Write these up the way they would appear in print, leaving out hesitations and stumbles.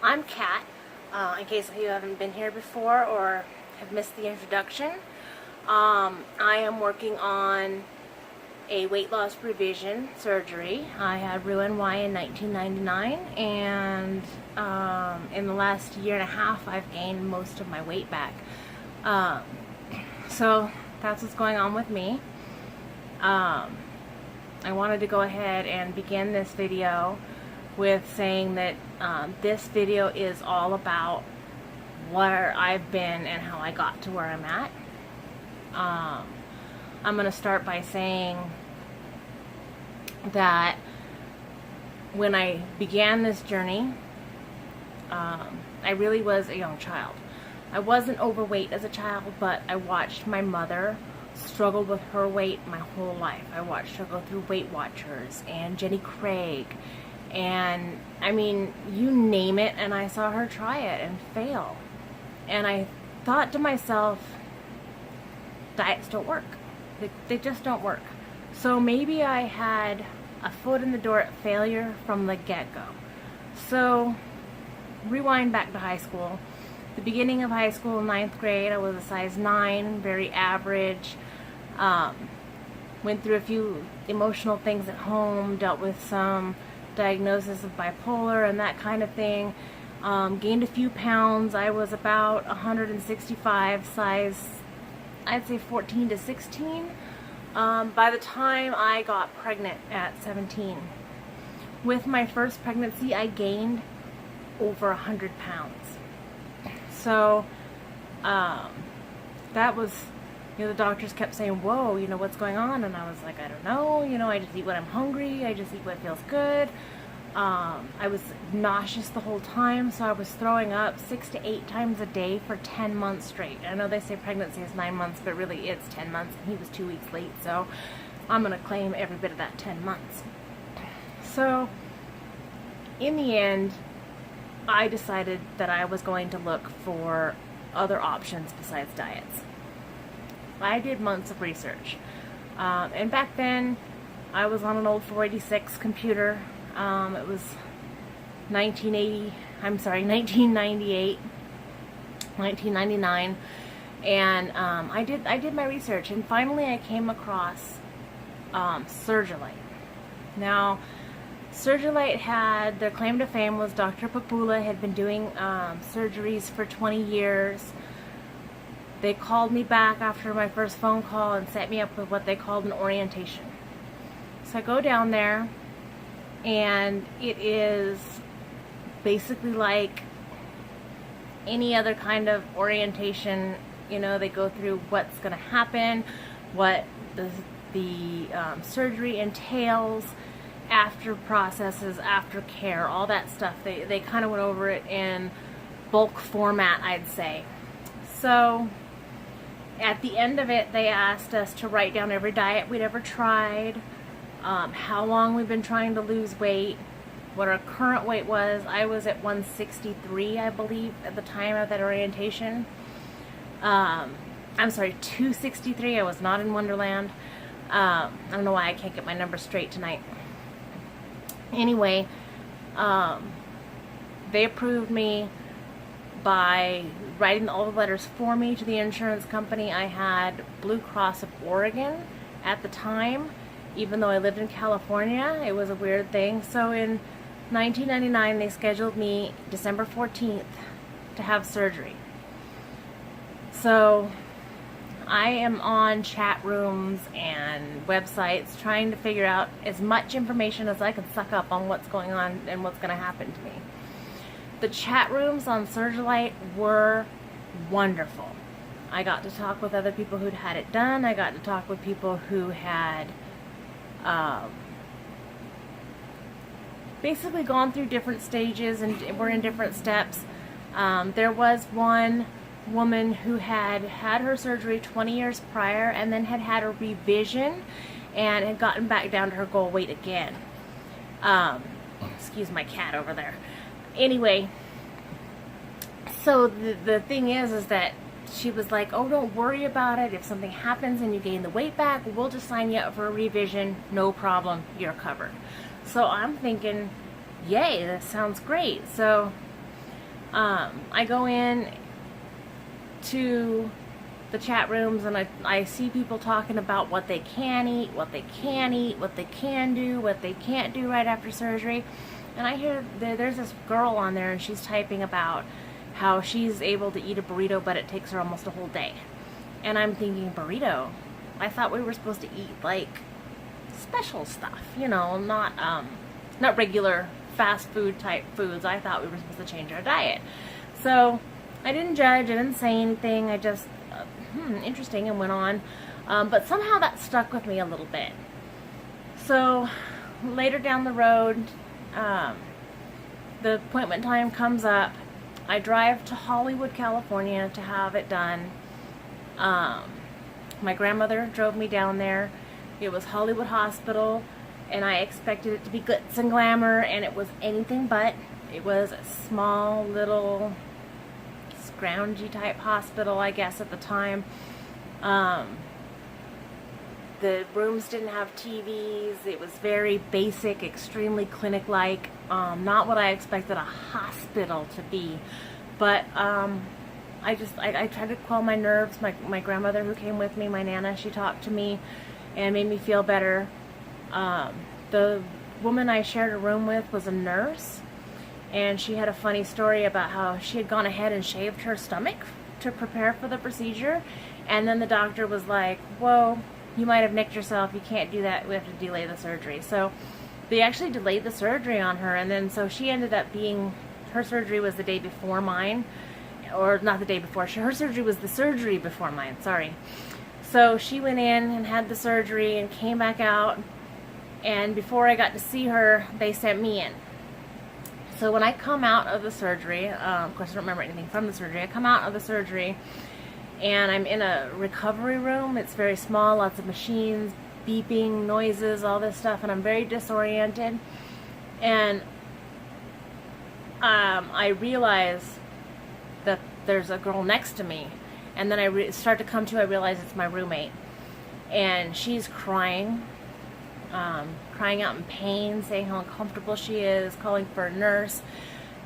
I'm Kat, in case you haven't been here before or have missed the introduction. I am working on a weight loss revision surgery. I had roux in 1999, and in the last year and a half I've gained most of my weight back. So that's what's going on with me. I wanted to go ahead and begin this video with saying that this video is all about where I've been and how I got to where I'm at. I'm going to start by saying that when I began this journey, I really was a young child. I wasn't overweight as a child, but I watched my mother struggle with her weight my whole life. I watched her go through Weight Watchers and Jenny Craig, and I mean, you name it, and I saw her try it and fail. And I thought to myself, diets don't work. They just don't work. So maybe I had a foot in the door at failure from the get-go. So rewind back to high school. The beginning of high school, 9th grade, I was a size 9, very average. Went through a few emotional things at home, dealt with some diagnosis of bipolar and that kind of thing. Gained a few pounds. I was about 165, size, I'd say 14 to 16. By the time I got pregnant at 17. With my first pregnancy, I gained over 100 pounds. So, that was, you know, the doctors kept saying, whoa, you know, what's going on? And I was like, I don't know, you know, I just eat when I'm hungry, I just eat what feels good. I was nauseous the whole time, so I was throwing up 6 to 8 times a day for 10 months straight. I know they say pregnancy is 9 months, but really it's 10 months, and he was 2 weeks late, so I'm going to claim every bit of that 10 months. So, in the end, I decided that I was going to look for other options besides diets. I did months of research, and back then I was on an old 486 computer. It was 1998, 1999, and I did my research, and finally I came across Surgilite. Now, Surgilite had, their claim to fame was Dr. Papula had been doing surgeries for 20 years. They called me back after my first phone call and set me up with what they called an orientation. So I go down there, and it is basically like any other kind of orientation. You know, they go through what's going to happen, what the surgery entails, after processes, after care, all that stuff. They kind of went over it in bulk format, I'd say. So at the end of it, they asked us to write down every diet we'd ever tried, how long we've been trying to lose weight, what our current weight was. I was at 163, I believe, at the time of that orientation. I'm sorry, 263. I was not in Wonderland. I don't know why I can't get my numbers straight tonight. Anyway, they approved me by writing all the letters for me to the insurance company. I had Blue Cross of Oregon at the time, even though I lived in California. It was a weird thing. So in 1999, they scheduled me December 14th to have surgery. So I am on chat rooms and websites trying to figure out as much information as I can suck up on what's going on and what's going to happen to me. The chat rooms on Surgilite were wonderful. I got to talk with other people who'd had it done. I got to talk with people who had basically gone through different stages and were in different steps. There was one woman who had had her surgery 20 years prior and then had a revision and had gotten back down to her goal weight again. Excuse my cat over there. Anyway, so the thing is that she was like, oh, don't worry about it. If something happens and you gain the weight back, we'll just sign you up for a revision. No problem. You're covered. So I'm thinking, yay, that sounds great. So I go in to the chat rooms and I see people talking about what they can eat, what they can't eat, what they can do, what they can't do right after surgery. And I hear there's this girl on there and she's typing about how she's able to eat a burrito, but it takes her almost a whole day. And I'm thinking, burrito? I thought we were supposed to eat like special stuff, you know, not regular fast food type foods. I thought we were supposed to change our diet. So I didn't judge, I didn't say anything, I just, interesting, and went on. But somehow that stuck with me a little bit. So later down the road, the appointment time comes up. I drive to Hollywood, California to have it done. My grandmother drove me down there. It was Hollywood Hospital, and I expected it to be glitz and glamour, and it was anything but. It was a small, little, scroungy type hospital, I guess, at the time. The rooms didn't have TVs. It was very basic, extremely clinic-like. Not what I expected a hospital to be. But I tried to quell my nerves. My grandmother who came with me, my Nana, she talked to me and made me feel better. The woman I shared a room with was a nurse, and she had a funny story about how she had gone ahead and shaved her stomach to prepare for the procedure, and then the doctor was like, whoa, you might have nicked yourself, you can't do that, we have to delay the surgery. So they actually delayed the surgery on her, and then so she ended up being, her surgery was the day before mine, or not the day before, her surgery was the surgery before mine, sorry. So she went in and had the surgery and came back out, and before I got to see her, they sent me in. So when I come out of the surgery, of course I don't remember anything from the surgery, I come out of the surgery and I'm in a recovery room. It's very small, lots of machines, beeping, noises, all this stuff, and I'm very disoriented. And I realize that there's a girl next to me, and then I start to come to, I realize it's my roommate, and she's crying out in pain, saying how uncomfortable she is, calling for a nurse.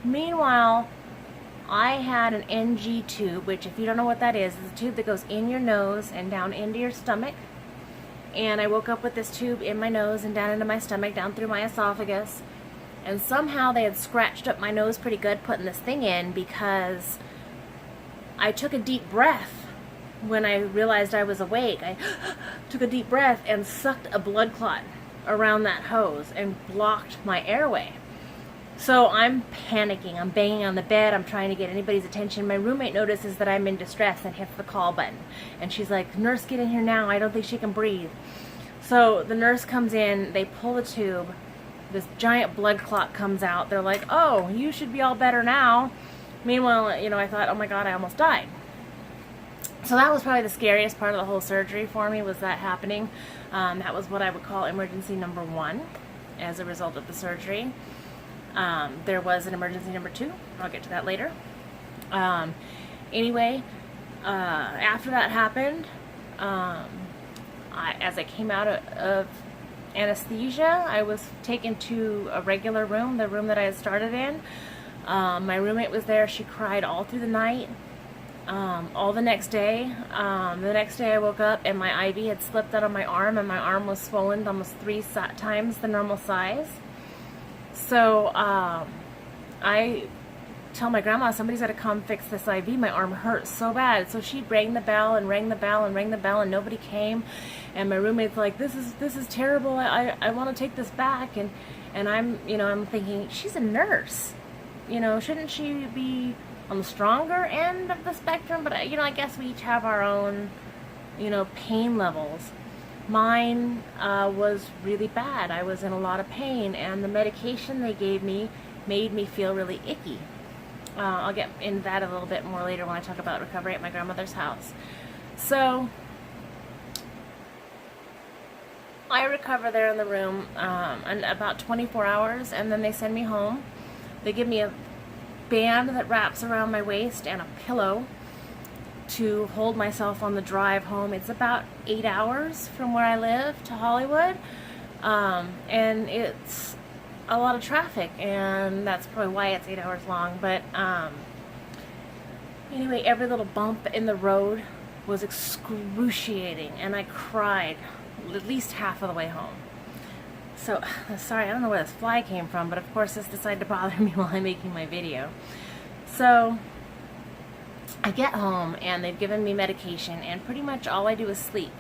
Meanwhile, I had an NG tube, which if you don't know what that is, it's a tube that goes in your nose and down into your stomach. And I woke up with this tube in my nose and down into my stomach, down through my esophagus. And somehow they had scratched up my nose pretty good putting this thing in, because I took a deep breath when I realized I was awake. I took a deep breath and sucked a blood clot around that hose and blocked my airway. So I'm panicking, I'm banging on the bed, I'm trying to get anybody's attention. My roommate notices that I'm in distress and hits the call button. And she's like, nurse, get in here now, I don't think she can breathe. So the nurse comes in, they pull the tube, this giant blood clot comes out. They're like, oh, you should be all better now. Meanwhile, you know, I thought, oh my God, I almost died. So that was probably the scariest part of the whole surgery for me, was that happening. That was what I would call emergency number 1 as a result of the surgery. There was an emergency number 2. I'll get to that later. Anyway, after that happened, as I came out of anesthesia, I was taken to a regular room, the room that I had started in. My roommate was there. She cried all through the night, all the next day. The next day I woke up and my IV had slipped out of my arm, and my arm was swollen to almost 3 times the normal size. So I tell my grandma, somebody's got to come fix this IV. My arm hurts so bad. So she rang the bell and rang the bell and rang the bell, and nobody came. And my roommate's like, this is terrible. I want to take this back. And I'm, you know, I'm thinking, she's a nurse. You know, shouldn't she be on the stronger end of the spectrum? But, you know, I guess we each have our own, you know, pain levels. Mine was really bad. I was in a lot of pain, and the medication they gave me made me feel really icky. I'll get into that a little bit more later when I talk about recovery at my grandmother's house. So I recover there in the room in about 24 hours, and then they send me home. They give me a band that wraps around my waist and a pillow, to hold myself on the drive home. It's about 8 hours from where I live to Hollywood, and it's a lot of traffic, and that's probably why it's 8 hours long. But anyway, every little bump in the road was excruciating, and I cried at least half of the way home. So, sorry, I don't know where this fly came from, but of course this decided to bother me while I'm making my video. So, I get home, and they've given me medication, and pretty much all I do is sleep.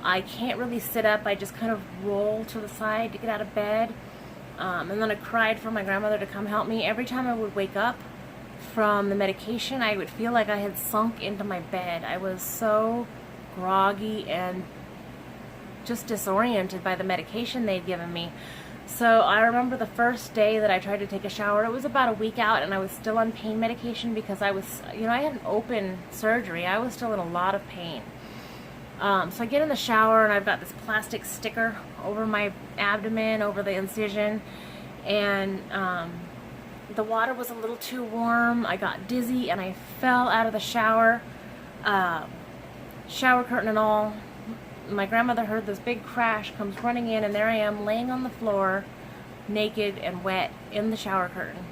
I can't really sit up. I just kind of roll to the side to get out of bed. And then I cried for my grandmother to come help me. Every time I would wake up from the medication, I would feel like I had sunk into my bed. I was so groggy and just disoriented by the medication they'd given me. So I remember the first day that I tried to take a shower. It was about a week out, and I was still on pain medication because I was, I had an open surgery. I was still in a lot of pain. So I get in the shower, and I've got this plastic sticker over my abdomen, over the incision, and the water was a little too warm. I got dizzy, and I fell out of the shower, shower curtain and all. My grandmother heard this big crash, comes running in, and there I am laying on the floor, naked and wet, in the shower curtain,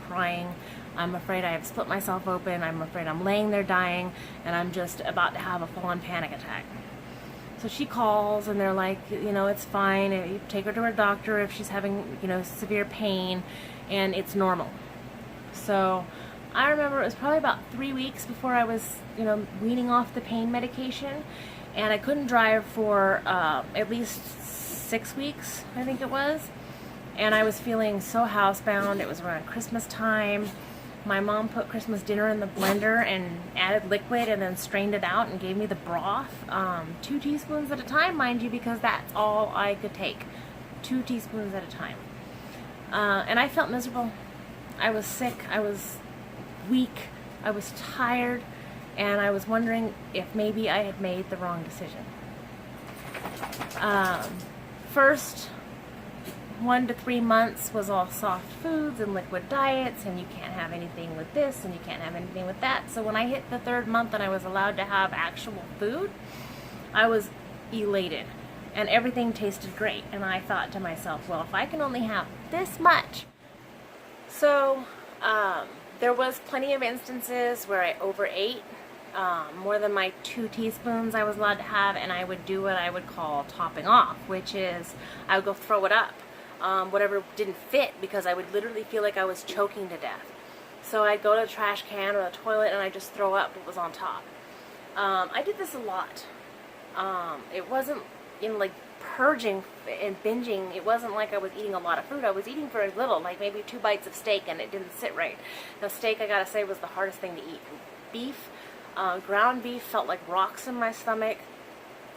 crying. I'm afraid I have split myself open. I'm afraid I'm laying there dying, and I'm just about to have a full-on panic attack. So she calls, and they're like, it's fine. You take her to her doctor if she's having, severe pain, and it's normal. So I remember it was probably about 3 weeks before I was, weaning off the pain medication. And I couldn't drive for at least 6 weeks, I think it was. And I was feeling so housebound. It was around Christmas time. My mom put Christmas dinner in the blender and added liquid and then strained it out and gave me the broth. 2 teaspoons at a time, mind you, because that's all I could take. 2 teaspoons at a time. And I felt miserable. I was sick. I was weak. I was tired. And I was wondering if maybe I had made the wrong decision. First 1 to 3 months was all soft foods and liquid diets, and you can't have anything with this and you can't have anything with that. So when I hit the 3rd month and I was allowed to have actual food, I was elated, and everything tasted great. And I thought to myself, well, if I can only have this much. So there was plenty of instances where I overate. More than my 2 teaspoons I was allowed to have, and I would do what I would call topping off, which is I would go throw it up, whatever didn't fit, because I would literally feel like I was choking to death. So I'd go to the trash can or the toilet, and I'd just throw up what was on top. I did this a lot. It wasn't like purging and binging. It wasn't like I was eating a lot of food. I was eating very little, like maybe 2 bites of steak, and it didn't sit right. Now, steak, I gotta say, was the hardest thing to eat. Beef, ground beef felt like rocks in my stomach.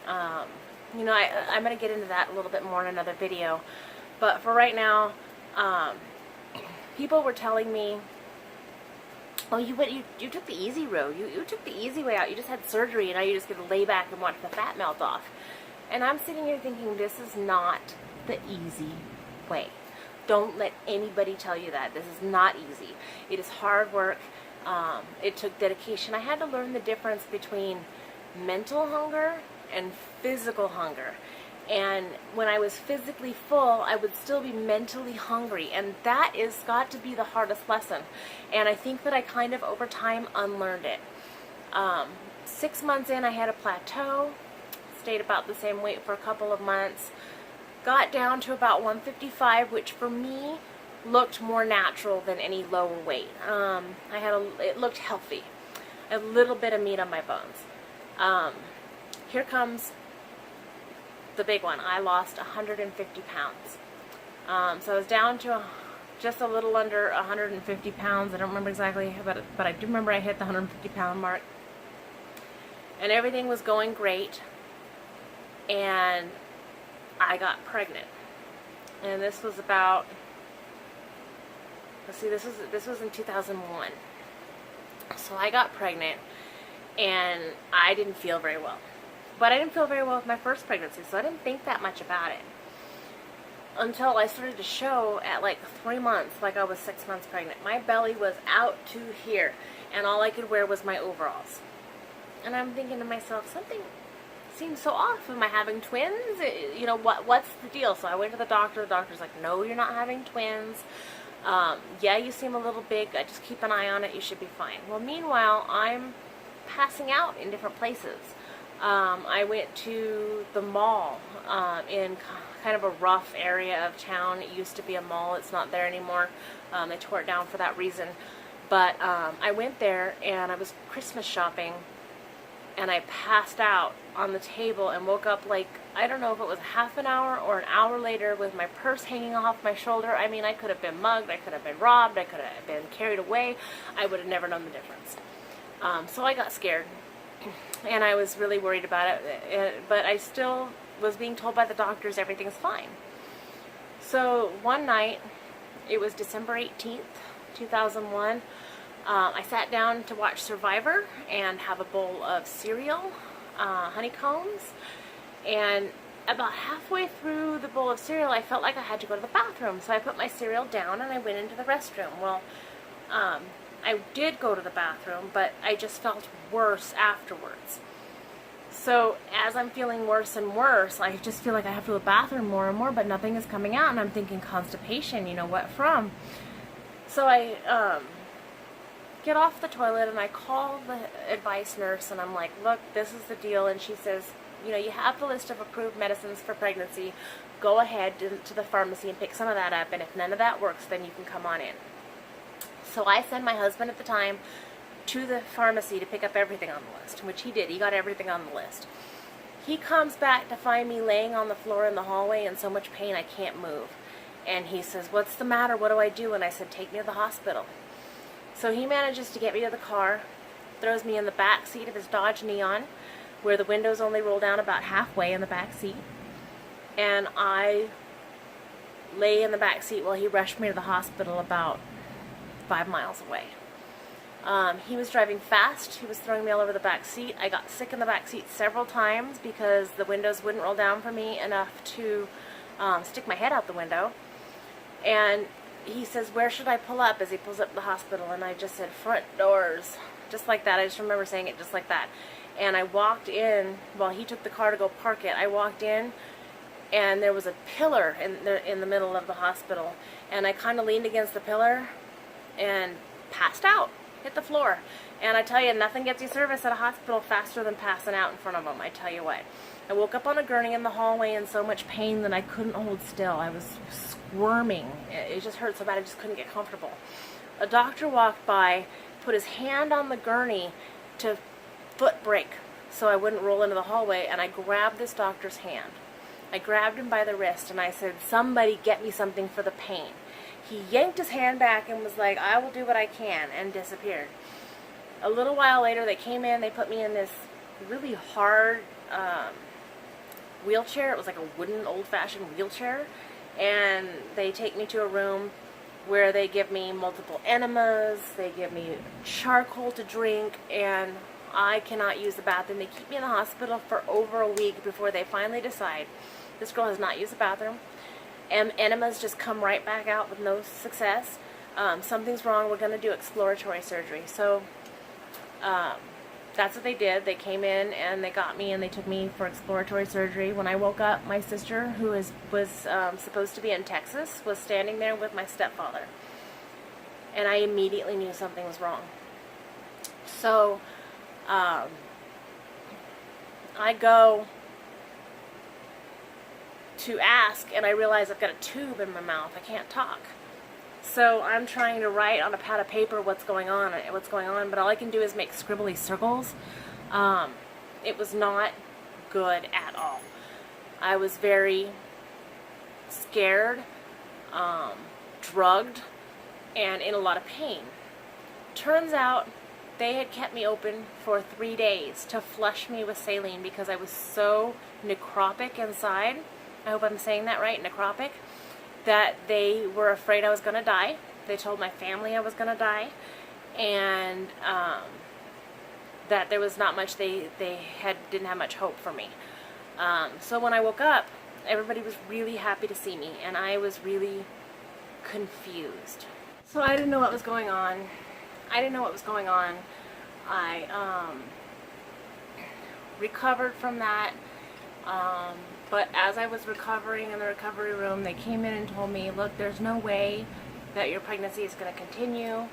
I'm going to get into that a little bit more in another video. But for right now, people were telling me, oh, you took the easy road. You took the easy way out. You just had surgery, and now you just get to lay back and watch the fat melt off. And I'm sitting here thinking, this is not the easy way. Don't let anybody tell you that. This is not easy. It is hard work. It took dedication. I had to learn the difference between mental hunger and physical hunger. And when I was physically full, I would still be mentally hungry. And that is got to be the hardest lesson. And I think that I kind of, over time, unlearned it. 6 months in, I had a plateau. Stayed about the same weight for a couple of months. Got down to about 155, which for me looked more natural than any lower weight. It looked healthy. A little bit of meat on my bones. Here comes the big one. I lost 150 pounds. So I was down to just a little under 150 pounds. I don't remember exactly, but I do remember I hit the 150 pound mark. And everything was going great. And I got pregnant. And this was about, let's see, this was in 2001. So I got pregnant, and I didn't feel very well. But I didn't feel very well with my first pregnancy, so I didn't think that much about it. Until I started to show at like 3 months, like I was 6 months pregnant. My belly was out to here, and all I could wear was my overalls. And I'm thinking to myself, something seems so off. Am I having twins? You know, what's the deal? So I went to the doctor. The doctor's like, no, you're not having twins. Yeah, you seem a little big. I just keep an eye on it. You should be fine. Well, meanwhile, I'm passing out in different places. I went to the mall in kind of a rough area of town. It used to be a mall. It's not there anymore. They tore it down for that reason. But I went there and I was Christmas shopping, and I passed out on the table and woke up like, I don't know if it was half an hour or an hour later with my purse hanging off my shoulder. I mean, I could have been mugged, I could have been robbed, I could have been carried away. I would have never known the difference. So I got scared, and I was really worried about it, but I still was being told by the doctors everything's fine. So one night, it was December 18th, 2001, I sat down to watch Survivor and have a bowl of cereal, honeycombs, and about halfway through the bowl of cereal, I felt like I had to go to the bathroom. So I put my cereal down and I went into the restroom. Well, I did go to the bathroom, but I just felt worse afterwards. So as I'm feeling worse and worse, I just feel like I have to go to the bathroom more and more, but nothing is coming out, and I'm thinking constipation, you know, what from? So I get off the toilet and I call the advice nurse and I'm like, look, this is the deal. And she says, you know, you have the list of approved medicines for pregnancy. Go ahead to the pharmacy and pick some of that up, and if none of that works, then you can come on in. So I send my husband at the time to the pharmacy to pick up everything on the list, which he did. He got everything on the list. He comes back to find me laying on the floor in the hallway in so much pain I can't move. And he says, what's the matter? What do I do? And I said, take me to the hospital. So he manages to get me to the car, throws me in the back seat of his Dodge Neon, where the windows only roll down about halfway in the back seat. And I lay in the back seat while he rushed me to the hospital about 5 miles away. He was driving fast. He was throwing me all over the back seat. I got sick in the back seat several times because the windows wouldn't roll down for me enough to stick my head out the window. And he says, where should I pull up, as he pulls up the hospital? And I just said, front doors. Just like that. I just remember saying it just like that. And I walked in, while he took the car to go park it, I walked in, and there was a pillar in the middle of the hospital. And I kind of leaned against the pillar and passed out, hit the floor. And I tell you, nothing gets you service at a hospital faster than passing out in front of them, I tell you what. I woke up on a gurney in the hallway in so much pain that I couldn't hold still. I was squirming. It just hurt so bad I just couldn't get comfortable. A doctor walked by, put his hand on the gurney to foot brake so I wouldn't roll into the hallway, and I grabbed this doctor's hand. I grabbed him by the wrist and I said, somebody get me something for the pain. He yanked his hand back and was like, I will do what I can, and disappeared. A little while later, they came in, they put me in this really hard wheelchair. It was like a wooden, old-fashioned wheelchair, and they take me to a room where they give me multiple enemas, they give me charcoal to drink, and I cannot use the bathroom. They keep me in the hospital for over a week before they finally decide this girl has not used the bathroom. Enemas just come right back out with no success. Something's wrong. We're going to do exploratory surgery. So that's what they did. They came in and they got me and they took me for exploratory surgery. When I woke up, my sister, who was supposed to be in Texas, was standing there with my stepfather. And I immediately knew something was wrong. So I go to ask, and I realize I've got a tube in my mouth. I can't talk. So I'm trying to write on a pad of paper what's going on, but all I can do is make scribbly circles. It was not good at all. I was very scared, drugged, and in a lot of pain. Turns out they had kept me open for 3 days to flush me with saline because I was so necropic inside. I hope I'm saying that right, necropic, that they were afraid I was going to die. They told my family I was going to die, and that there was not much, didn't have much hope for me. So when I woke up, everybody was really happy to see me, and I was really confused. So I didn't know what was going on. I recovered from that. But as I was recovering in the recovery room, they came in and told me, look, there's no way that your pregnancy is going to continue.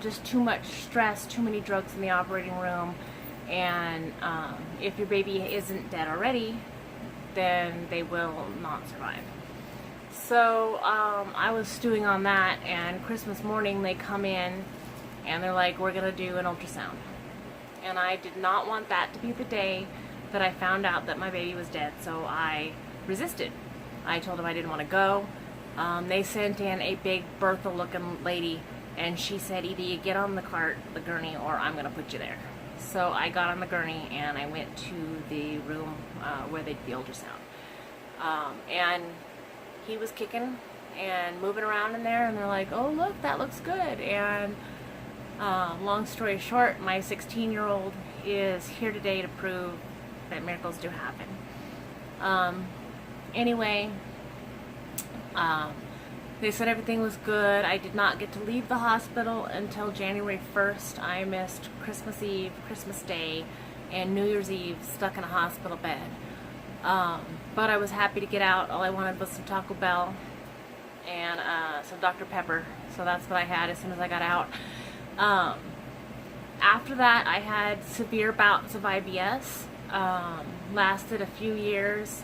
Just too much stress, too many drugs in the operating room, and if your baby isn't dead already, then they will not survive. So I was stewing on that, and Christmas morning they come in and they're like, we're going to do an ultrasound. And I did not want that to be the day that I found out that my baby was dead, so I resisted. I told them I didn't want to go. They sent in a big Bertha-looking lady, and she said, either you get on the cart, the gurney, or I'm going to put you there. So I got on the gurney, and I went to the room where they did the ultrasound. And he was kicking and moving around in there, and they're like, oh, look, that looks good. And long story short, my 16-year-old is here today to prove that miracles do happen. Anyway, they said everything was good. I did not get to leave the hospital until January 1st. I missed Christmas Eve, Christmas Day, and New Year's Eve stuck in a hospital bed. But I was happy to get out. All I wanted was some Taco Bell and some Dr. Pepper. So that's what I had as soon as I got out. After that, I had severe bouts of IBS. Lasted a few years.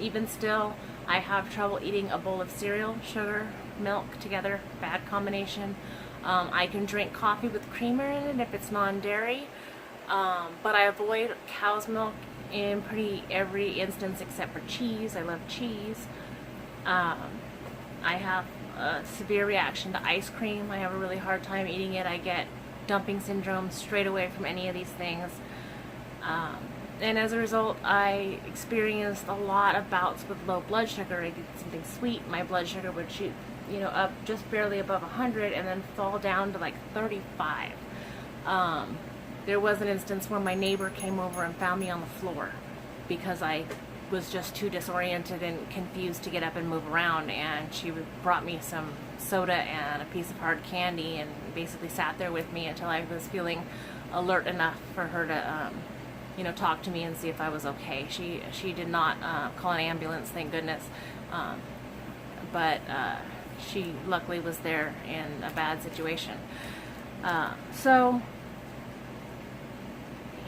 Even still, I have trouble eating a bowl of cereal, sugar, milk together, bad combination. I can drink coffee with creamer in it if it's non-dairy, but I avoid cow's milk in pretty every instance except for cheese. I love cheese. I have a severe reaction to ice cream. I have a really hard time eating it. I get dumping syndrome straight away from any of these things. And as a result, I experienced a lot of bouts with low blood sugar. I did something sweet, my blood sugar would shoot, up just barely above 100 and then fall down to like 35. There was an instance where my neighbor came over and found me on the floor because I was just too disoriented and confused to get up and move around, and she brought me some soda and a piece of hard candy and basically sat there with me until I was feeling alert enough for her to talk to me and see if I was okay. She did not call an ambulance, thank goodness, but she luckily was there in a bad situation. So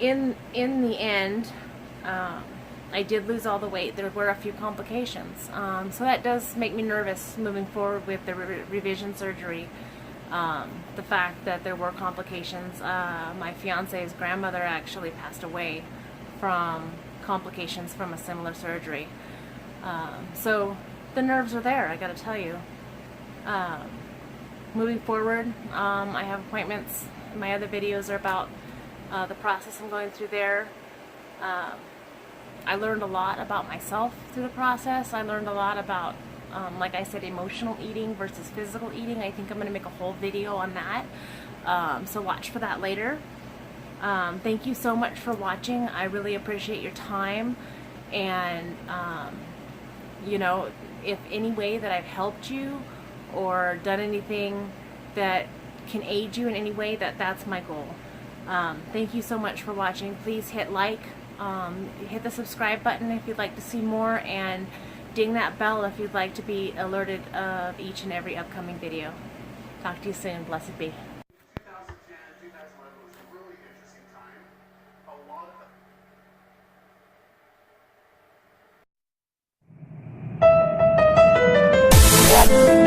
in the end, I did lose all the weight. There were a few complications, so that does make me nervous moving forward with the revision surgery. The fact that there were complications. My fiance's grandmother actually passed away from complications from a similar surgery. So the nerves are there, I gotta tell you. Moving forward, I have appointments. My other videos are about the process I'm going through there. I learned a lot about myself through the process. I learned a lot about like I said, emotional eating versus physical eating. I think I'm going to make a whole video on that. So watch for that later. Thank you so much for watching. I really appreciate your time. And, if any way that I've helped you or done anything that can aid you in any way, that's my goal. Thank you so much for watching. Please hit like, hit the subscribe button if you'd like to see more, and ding that bell if you'd like to be alerted of each and every upcoming video. Talk to you soon. Blessed be. 2010, 2011 was a really interesting time. A lot of